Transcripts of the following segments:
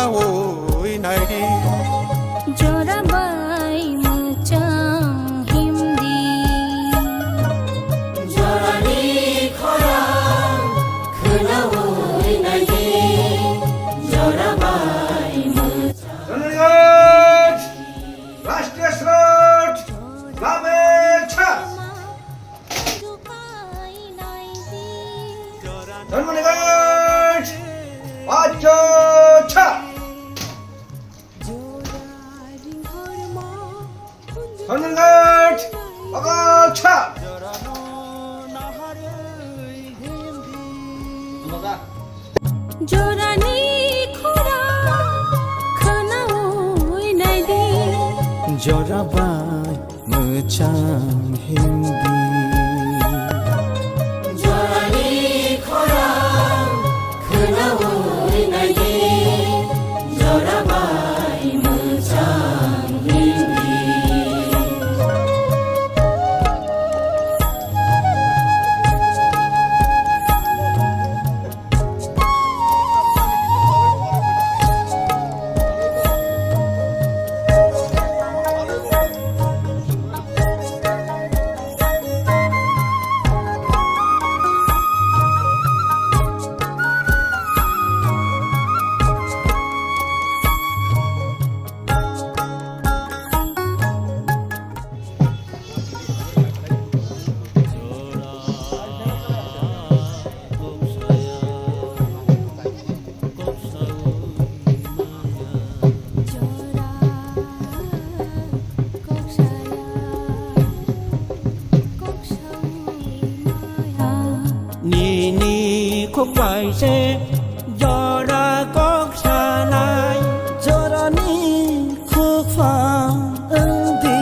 ওই নাইরি জরাবাই মোচাং হিমদি জরানি খরা খোলাওই নাইরি জরাবাই মোচা ধন্যবাদ রাষ্ট্রীয় স্রোত লাভেচ্ছা ধন্যবাদ আচ্ছা ধন্যবাদ আচ্ছা জরানি খরা খানাওই নাইদি জরাবাই মোচাং হিন্দি জরানি খরা খোলাওই নাইরি জরাবাই মোচা Hindi ni khúc bài xe jora kok sanai jora ni khúc pha di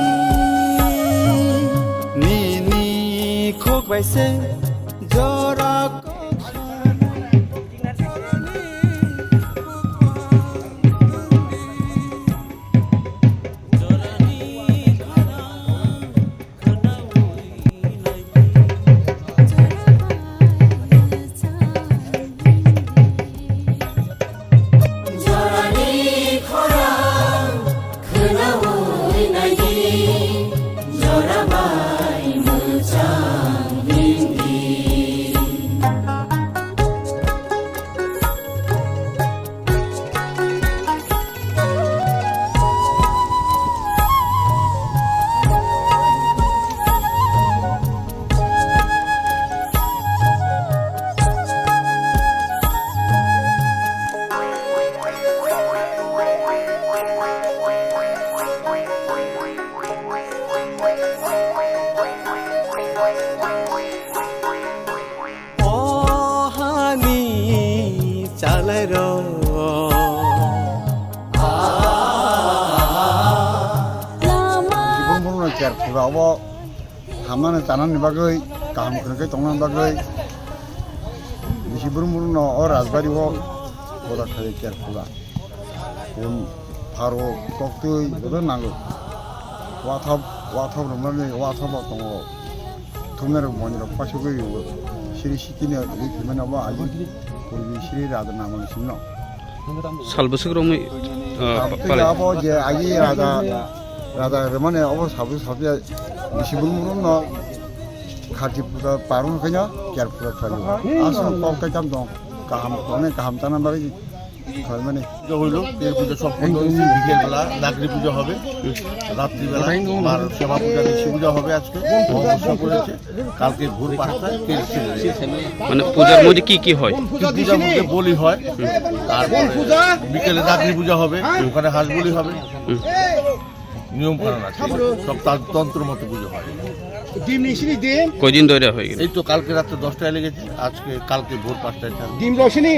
ni khúc bài xe jora জরানি খরা খোলাওই নাইরি জরাবাই মোচা Hindi oh hani chalai ro জীবন মরণ কেয়ার ফুরাবো হামনানে জানানি বাগৈ কাম খনকে তংনান বাগৈ জীবন মরণ ও রাজবাড়ি হোক ওরা খালি কেয়ার ফুরা কোন ফারো তক্তই ওদের নাগো ওয়াথাব রমনানি ওয়াথাব দङ থুমনার মনির পাশে গই সিরি সিকিনে রিখিমেনাবো আজি পূর্বী সিরি রাজা নামাং সিমন 살부스그럼이 빨리 আবো যে আগে রাজা মানে অবর সাবু সাবু জীবন মরণ খাতি পুজা পারন কইনা কেয়ার ফুরা খালি আসল কলকা কাম দং কাম অনেক কাম টানা বাকি হয় মানে পুজো হইলো এই পুজো সম্পূর্ণ বিকেলবেলা নাগরি পুজো হবে রাত্রিবেলা আর সেবা পূজা নিশি পূজা হবে আজকে অমাবস্যা করেছে কালকে ভোর 5টায় তেল ছেড়ে মানে পূজার মধ্যে কি কি হয় পূজার মধ্যে বলি হয় তারপরে বিকেলে নাগরি পূজা হবে ওখানে হাঁস বলি হবে নিয়ম কানুন আছে সব তন্ত্র মতো পুজো হয় কয়দিন ধরে হয়ে গেল এই তো কালকে রাত্রে 10টায় লেগেছে আজকে কালকে ভোর 5টায় ডিম লসিনি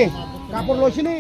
কাপড় লসিনি